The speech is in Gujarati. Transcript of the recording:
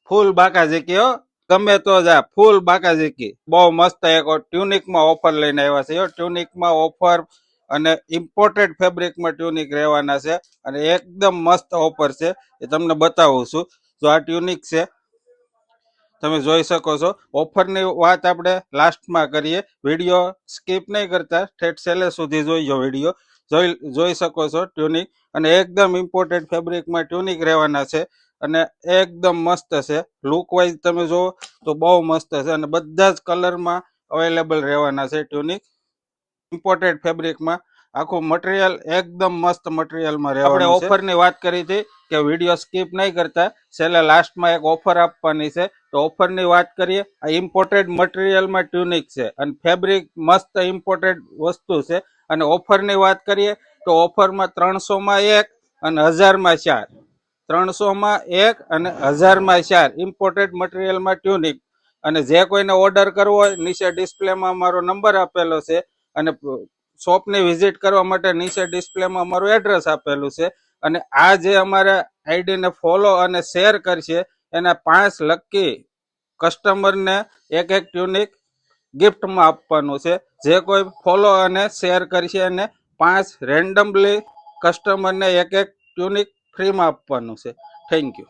ફૂલ બાકાઝીકી હો, ગમે તો જા ફૂલ બાકાઝીકી. બહુ મસ્ત એક ટ્યુનિકમાં ઓફર લઈને આવ્યા છે. ટ્યુનિકમાં ઓફર અને ઇમ્પોર્ટેડ ફેબ્રિકમાં ટ્યુનિક રહેવાના છે અને એકદમ મસ્ત ઓફર છે. એ તમને બતાવું છું. જો આ ટ્યુનિક છે, તમે જોઈ શકો છો. ઓફરની વાત આપણે લાસ્ટમાં કરીએ. વિડીયો સ્કીપ નહીં કરતા, ઠેઠ છેલ્લે સુધી જોઈજો વિડીયો. જોઈ શકો છો ટ્યુનિક, અને એકદમ ઇમ્પોર્ટેડ ફેબ્રિકમાં ટ્યુનિક રહેવાના છે અને એકદમ મસ્ત છે. લુક વાઇઝ તમે જુઓ તો બહુ મસ્ત છે અને બધા જ કલરમાં અવેલેબલ રહેવાના છે ટ્યુનિક. ઇમ્પોર્ટેડ ફેબ્રિકમાં આખું મટીરિયલ એકદમ મસ્ત મટીરિયલમાં રહેવાનું છે. આપણે ઓફરની વાત કરી હતી કે વિડીયો સ્કીપ નહીં કરતા, છેલ્લે લાસ્ટમાં એક ઓફર આપવાની છે. તો ઓફરની વાત કરીએ. આ ઇમ્પોર્ટેડ મટીરિયલમાં ટ્યુનિક છે અને ફેબ્રિક મસ્ત ઇમ્પોર્ટેડ વસ્તુ છે. અને ઓફરની વાત કરીએ તો ઓફરમાં 300માં 1 અને 1000માં 4. 300માં 1 અને 1000માં 4 ઇમ્પોર્ટેડ મટીરિયલમાં ટ્યુનિક. અને જે કોઈને ઓર્ડર કરવો હોય, નીચે ડિસ્પ્લેમાં મારો નંબર આપેલો છે અને શોપની વિઝિટ કરવા માટે નીચે ડિસ્પ્લેમાં અમારું એડ્રેસ આપેલું છે. અને આ જે અમારા આઈડીને ફોલો અને શેર કરશે એના 5 લકી કસ્ટમરને એક ટ્યુનિક ગિફ્ટમાં આપવાનું છે. જે કોઈ ફોલો અને શેર કરશે એને 5 રેન્ડમલી કસ્ટમરને એક ટ્યુનિક ફ્રીમાં આપવાનું છે. Thank you.